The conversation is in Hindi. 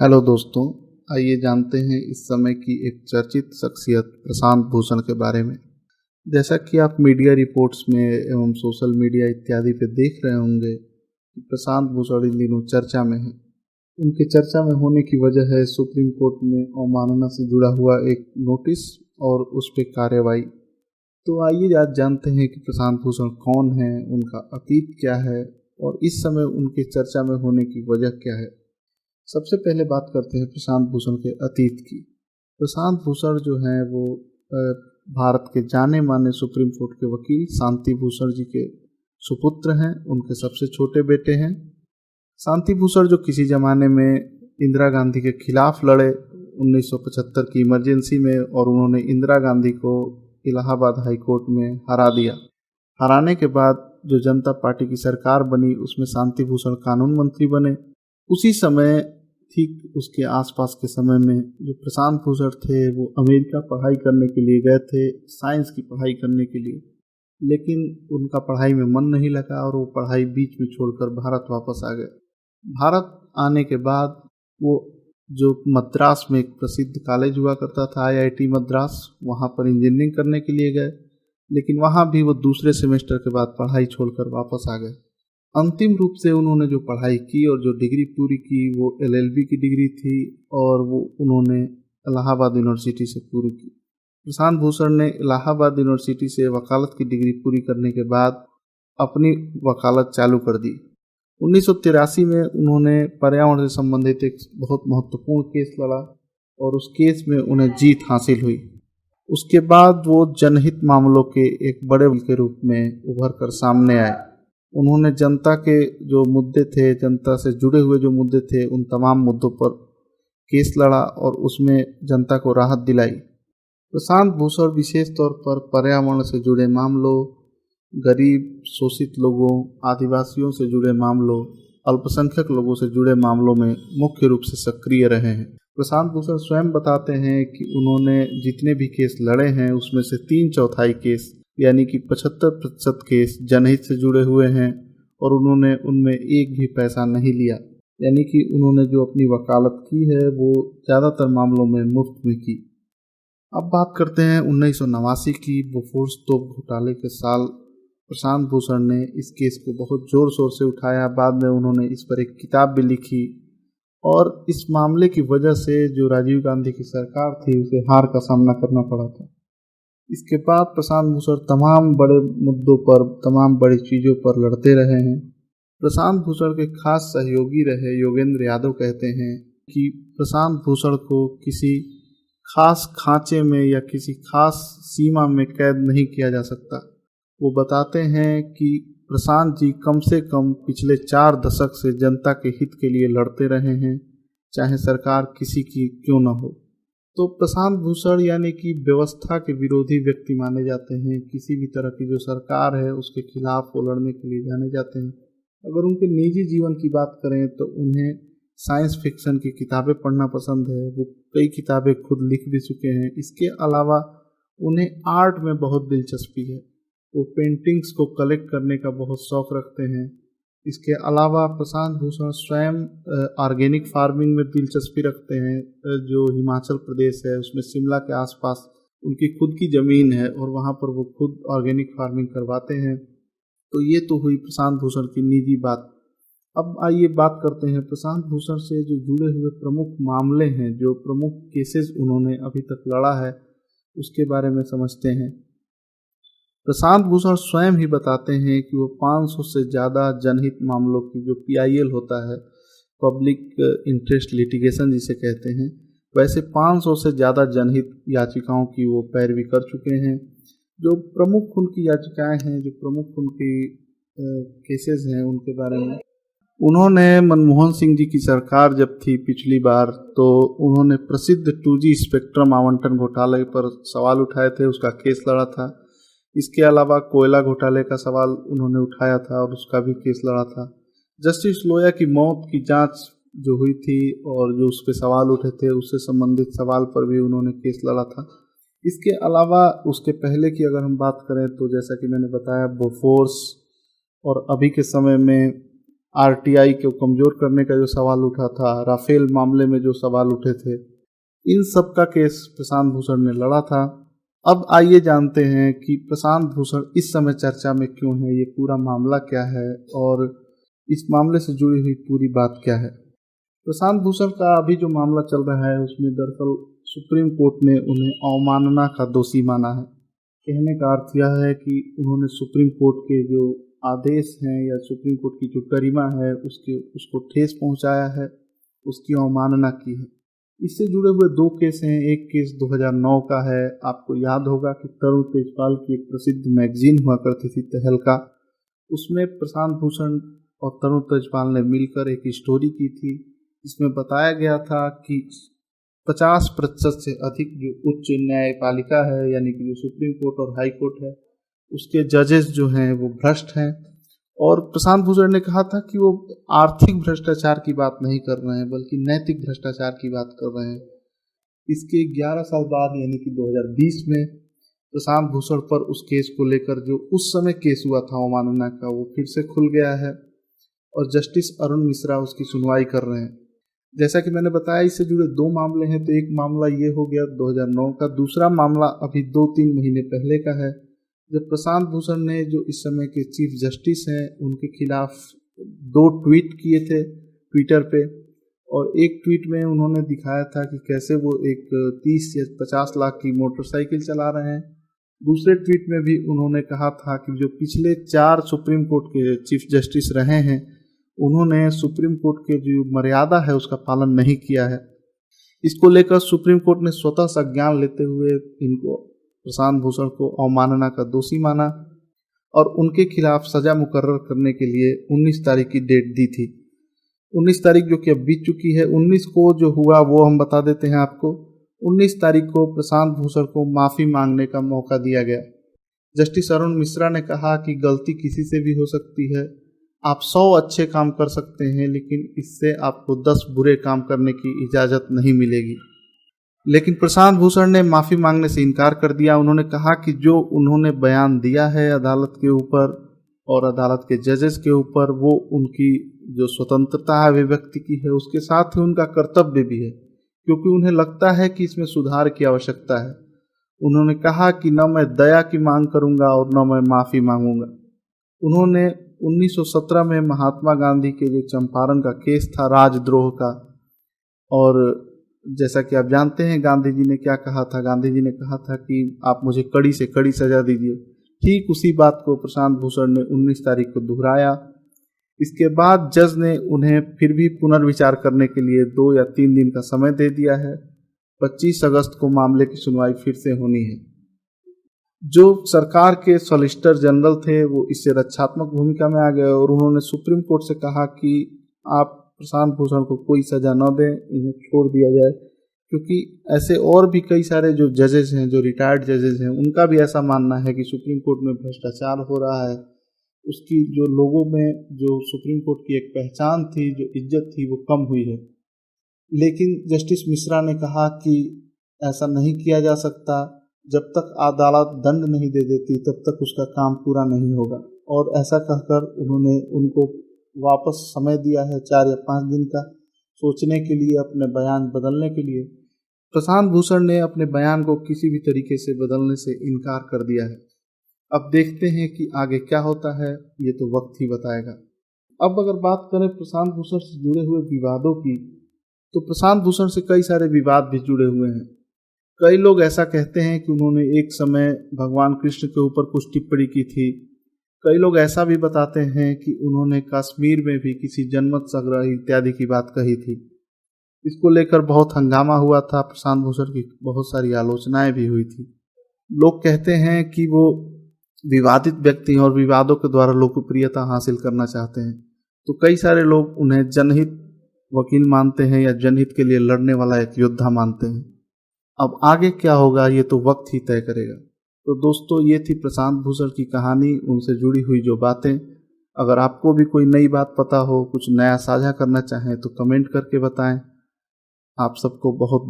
हेलो दोस्तों, आइए जानते हैं इस समय की एक चर्चित शख्सियत प्रशांत भूषण के बारे में। जैसा कि आप मीडिया रिपोर्ट्स में एवं सोशल मीडिया इत्यादि पे देख रहे होंगे कि प्रशांत भूषण इन दिनों चर्चा में हैं। उनके चर्चा में होने की वजह है सुप्रीम कोर्ट में अवमानना से जुड़ा हुआ एक नोटिस और उस पर कार्रवाई। तो आइए आज जानते हैं कि प्रशांत भूषण कौन है, उनका अतीत क्या है और इस समय उनके चर्चा में होने की वजह क्या है। सबसे पहले बात करते हैं प्रशांत भूषण के अतीत की। प्रशांत भूषण जो हैं वो भारत के जाने माने सुप्रीम कोर्ट के वकील शांति भूषण जी के सुपुत्र हैं। उनके सबसे छोटे बेटे हैं शांति भूषण, जो किसी ज़माने में इंदिरा गांधी के खिलाफ लड़े 1975 की इमरजेंसी में, और उन्होंने इंदिरा गांधी को इलाहाबाद हाई कोर्ट में हरा दिया। हराने के बाद जो जनता पार्टी की सरकार बनी उसमें शांति भूषण कानून मंत्री बने। उसी समय ठीक उसके आसपास के समय में जो प्रशांत भूषण थे वो अमेरिका पढ़ाई करने के लिए गए थे, साइंस की पढ़ाई करने के लिए, लेकिन उनका पढ़ाई में मन नहीं लगा और वो पढ़ाई बीच में छोड़कर भारत वापस आ गए। भारत आने के बाद वो जो मद्रास में एक प्रसिद्ध कॉलेज हुआ करता था आईआईटी मद्रास, वहाँ पर इंजीनियरिंग करने के लिए गए, लेकिन वहाँ भी वो दूसरे सेमेस्टर के बाद पढ़ाई छोड़कर वापस आ गए। अंतिम रूप से उन्होंने जो पढ़ाई की और जो डिग्री पूरी की वो एलएलबी की डिग्री थी और वो उन्होंने इलाहाबाद यूनिवर्सिटी से पूरी की। प्रशांत भूषण ने इलाहाबाद यूनिवर्सिटी से वकालत की डिग्री पूरी करने के बाद अपनी वकालत चालू कर दी। 1983 में उन्होंने पर्यावरण से संबंधित एक बहुत महत्वपूर्ण केस लड़ा और उस केस में उन्हें जीत हासिल हुई। उसके बाद वो जनहित मामलों के एक बड़े वकील के रूप में उभर कर सामने आए। उन्होंने जनता के जो मुद्दे थे, जनता से जुड़े हुए जो मुद्दे थे, उन तमाम मुद्दों पर केस लड़ा और उसमें जनता को राहत दिलाई। प्रशांत भूषण विशेष तौर पर पर्यावरण से जुड़े मामलों, गरीब शोषित लोगों, आदिवासियों से जुड़े मामलों, अल्पसंख्यक लोगों से जुड़े मामलों में मुख्य रूप से सक्रिय रहे हैं। प्रशांत भूषण स्वयं बताते हैं कि उन्होंने जितने भी केस लड़े हैं उसमें से 3/4 केस यानी कि 75% केस जनहित से जुड़े हुए हैं और उन्होंने उनमें एक भी पैसा नहीं लिया, यानी कि उन्होंने जो अपनी वकालत की है वो ज़्यादातर मामलों में मुफ्त में की। अब बात करते हैं 1989 की। बोफोर्स तोप घोटाले के साल प्रशांत भूषण ने इस केस को बहुत ज़ोर शोर से उठाया। बाद में उन्होंने इस पर एक किताब भी लिखी और इस मामले की वजह से जो राजीव गांधी की सरकार थी उसे हार का सामना करना पड़ा था। इसके बाद प्रशांत भूषण तमाम बड़े मुद्दों पर, तमाम बड़ी चीज़ों पर लड़ते रहे हैं। प्रशांत भूषण के खास सहयोगी रहे योगेंद्र यादव कहते हैं कि प्रशांत भूषण को किसी खास खांचे में या किसी खास सीमा में कैद नहीं किया जा सकता। वो बताते हैं कि प्रशांत जी कम से कम पिछले 4 दशक से जनता के हित के लिए लड़ते रहे हैं, चाहे सरकार किसी की क्यों न हो। तो प्रशांत भूषण यानी कि व्यवस्था के विरोधी व्यक्ति माने जाते हैं। किसी भी तरह की जो सरकार है उसके खिलाफ वो लड़ने के लिए जाने जाते हैं। अगर उनके निजी जीवन की बात करें तो उन्हें साइंस फिक्शन की किताबें पढ़ना पसंद है। वो कई किताबें खुद लिख भी चुके हैं। इसके अलावा उन्हें आर्ट में बहुत दिलचस्पी है। वो पेंटिंग्स को कलेक्ट करने का बहुत शौक़ रखते हैं। इसके अलावा प्रशांत भूषण स्वयं ऑर्गेनिक फार्मिंग में दिलचस्पी रखते हैं। जो हिमाचल प्रदेश है उसमें शिमला के आसपास उनकी खुद की ज़मीन है और वहाँ पर वो खुद ऑर्गेनिक फार्मिंग करवाते हैं। तो ये तो हुई प्रशांत भूषण की निजी बात। अब आइए बात करते हैं प्रशांत भूषण से जो जुड़े हुए प्रमुख मामले हैं, जो प्रमुख केसेस उन्होंने अभी तक लड़ा है उसके बारे में समझते हैं। प्रशांत भूषण स्वयं ही बताते हैं कि वो 500 से ज़्यादा जनहित मामलों की, जो PIL होता है, पब्लिक इंटरेस्ट लिटिगेशन जिसे कहते हैं, वैसे 500 से ज़्यादा जनहित याचिकाओं की वो पैरवी कर चुके हैं। जो प्रमुख उनकी याचिकाएं हैं, जो प्रमुख उनकी केसेस हैं, उनके बारे में उन्होंने मनमोहन सिंह जी की सरकार जब थी पिछली बार, तो उन्होंने प्रसिद्ध 2G स्पेक्ट्रम आवंटन घोटाले पर सवाल उठाए थे, उसका केस लड़ा था। इसके अलावा कोयला घोटाले का सवाल उन्होंने उठाया था और उसका भी केस लड़ा था। जस्टिस लोया की मौत की जांच जो हुई थी और जो उस पर सवाल उठे थे उससे संबंधित सवाल पर भी उन्होंने केस लड़ा था। इसके अलावा उसके पहले की अगर हम बात करें तो जैसा कि मैंने बताया बोफोर्स, और अभी के समय में आरटीआई को कमज़ोर करने का जो सवाल उठा था, राफेल मामले में जो सवाल उठे थे, इन सब का केस प्रशांत भूषण ने लड़ा था। अब आइए जानते हैं कि प्रशांत भूषण इस समय चर्चा में क्यों है, ये पूरा मामला क्या है और इस मामले से जुड़ी हुई पूरी बात क्या है। प्रशांत भूषण का अभी जो मामला चल रहा है उसमें दरअसल सुप्रीम कोर्ट ने उन्हें अवमानना का दोषी माना है। कहने का अर्थ यह है कि उन्होंने सुप्रीम कोर्ट के जो आदेश हैं या सुप्रीम कोर्ट की जो गरिमा है उसको ठेस पहुंचाया है, उसकी अवमानना की है। इससे जुड़े हुए दो केस हैं। एक केस 2009 का है। आपको याद होगा कि तरुण तेजपाल की एक प्रसिद्ध मैगजीन हुआ करती थी तहलका, उसमें प्रशांत भूषण और तरुण तेजपाल ने मिलकर एक स्टोरी की थी जिसमें बताया गया था कि 50% से अधिक जो उच्च न्यायपालिका है यानी कि जो सुप्रीम कोर्ट और हाई कोर्ट है उसके जजेस जो हैं वो भ्रष्ट हैं। और प्रशांत भूषण ने कहा था कि वो आर्थिक भ्रष्टाचार की बात नहीं कर रहे हैं बल्कि नैतिक भ्रष्टाचार की बात कर रहे हैं। इसके 11 साल बाद यानी कि 2020 में प्रशांत भूषण पर उस केस को लेकर जो उस समय केस हुआ था अवमानना का, वो फिर से खुल गया है और जस्टिस अरुण मिश्रा उसकी सुनवाई कर रहे हैं। जैसा कि मैंने बताया इससे जुड़े दो मामले हैं। तो एक मामला ये हो गया 2009 का, दूसरा मामला अभी 2-3 महीने पहले का है जब प्रशांत भूषण ने जो इस समय के चीफ जस्टिस हैं उनके खिलाफ 2 ट्वीट किए थे ट्विटर पे। और एक ट्वीट में उन्होंने दिखाया था कि कैसे वो एक 30 या 50 लाख की मोटरसाइकिल चला रहे हैं। दूसरे ट्वीट में भी उन्होंने कहा था कि जो पिछले 4 सुप्रीम कोर्ट के चीफ जस्टिस रहे हैं उन्होंने सुप्रीम कोर्ट के जो मर्यादा है उसका पालन नहीं किया है। इसको लेकर सुप्रीम कोर्ट ने स्वतः संज्ञान लेते हुए इनको प्रशांत भूषण को अवमानना का दोषी माना और उनके खिलाफ सजा मुकर्रर करने के लिए 19 तारीख की डेट दी थी। 19 तारीख जो कि अब बीत चुकी है। 19 को जो हुआ वो हम बता देते हैं आपको। 19 तारीख को प्रशांत भूषण को माफ़ी मांगने का मौका दिया गया। जस्टिस अरुण मिश्रा ने कहा कि गलती किसी से भी हो सकती है, आप 100 अच्छे काम कर सकते हैं लेकिन इससे आपको 10 बुरे काम करने की इजाज़त नहीं मिलेगी। लेकिन प्रशांत भूषण ने माफ़ी मांगने से इनकार कर दिया। उन्होंने कहा कि जो उन्होंने बयान दिया है अदालत के ऊपर और अदालत के जजेस के ऊपर, वो उनकी जो स्वतंत्रता है अभिव्यक्ति की है उसके साथ ही उनका कर्तव्य भी है, क्योंकि उन्हें लगता है कि इसमें सुधार की आवश्यकता है। उन्होंने कहा कि न मैं दया की मांग करूंगा और न मैं माफ़ी मांगूंगा। उन्होंने 1917 में महात्मा गांधी के जो चंपारण का केस था राजद्रोह का, और जैसा कि आप जानते हैं गांधी जी ने क्या कहा था। गांधी जी ने कहा था कि आप मुझे कड़ी से कड़ी सजा दीजिए। ठीक उसी बात को प्रशांत भूषण ने 19 तारीख को दोहराया। इसके बाद जज ने उन्हें फिर भी पुनर्विचार करने के लिए 2 या 3 दिन का समय दे दिया है। 25 अगस्त को मामले की सुनवाई फिर से होनी है। जो सरकार के सॉलिसिटर जनरल थे वो इससे रक्षात्मक भूमिका में आ गए और उन्होंने सुप्रीम कोर्ट से कहा कि आप प्रशांत भूषण को कोई सज़ा न दें, इन्हें छोड़ दिया जाए, क्योंकि ऐसे और भी कई सारे जो जजेस हैं, जो रिटायर्ड जजेस हैं, उनका भी ऐसा मानना है कि सुप्रीम कोर्ट में भ्रष्टाचार हो रहा है। उसकी जो लोगों में जो सुप्रीम कोर्ट की एक पहचान थी, जो इज्जत थी, वो कम हुई है। लेकिन जस्टिस मिश्रा ने कहा कि ऐसा नहीं किया जा सकता। जब तक अदालत दंड नहीं दे देती तब तक उसका काम पूरा नहीं होगा। और ऐसा कहकर उन्होंने उनको वापस समय दिया है 4 या 5 दिन का सोचने के लिए, अपने बयान बदलने के लिए। प्रशांत भूषण ने अपने बयान को किसी भी तरीके से बदलने से इनकार कर दिया है। अब देखते हैं कि आगे क्या होता है, ये तो वक्त ही बताएगा। अब अगर बात करें प्रशांत भूषण से जुड़े हुए विवादों की, तो प्रशांत भूषण से कई सारे विवाद भी जुड़े हुए हैं। कई लोग ऐसा कहते हैं कि उन्होंने एक समय भगवान कृष्ण के ऊपर कुछ टिप्पणी की थी। कई लोग ऐसा भी बताते हैं कि उन्होंने कश्मीर में भी किसी जनमत संग्रह इत्यादि की बात कही थी। इसको लेकर बहुत हंगामा हुआ था, प्रशांत भूषण की बहुत सारी आलोचनाएं भी हुई थी। लोग कहते हैं कि वो विवादित व्यक्ति और विवादों के द्वारा लोकप्रियता हासिल करना चाहते हैं। तो कई सारे लोग उन्हें जनहित वकील मानते हैं या जनहित के लिए लड़ने वाला एक योद्धा मानते हैं। अब आगे क्या होगा ये तो वक्त ही तय करेगा। तो दोस्तों, ये थी प्रशांत भूषण की कहानी, उनसे जुड़ी हुई जो बातें। अगर आपको भी कोई नई बात पता हो, कुछ नया साझा करना चाहें तो कमेंट करके बताएं। आप सबको बहुत बहुत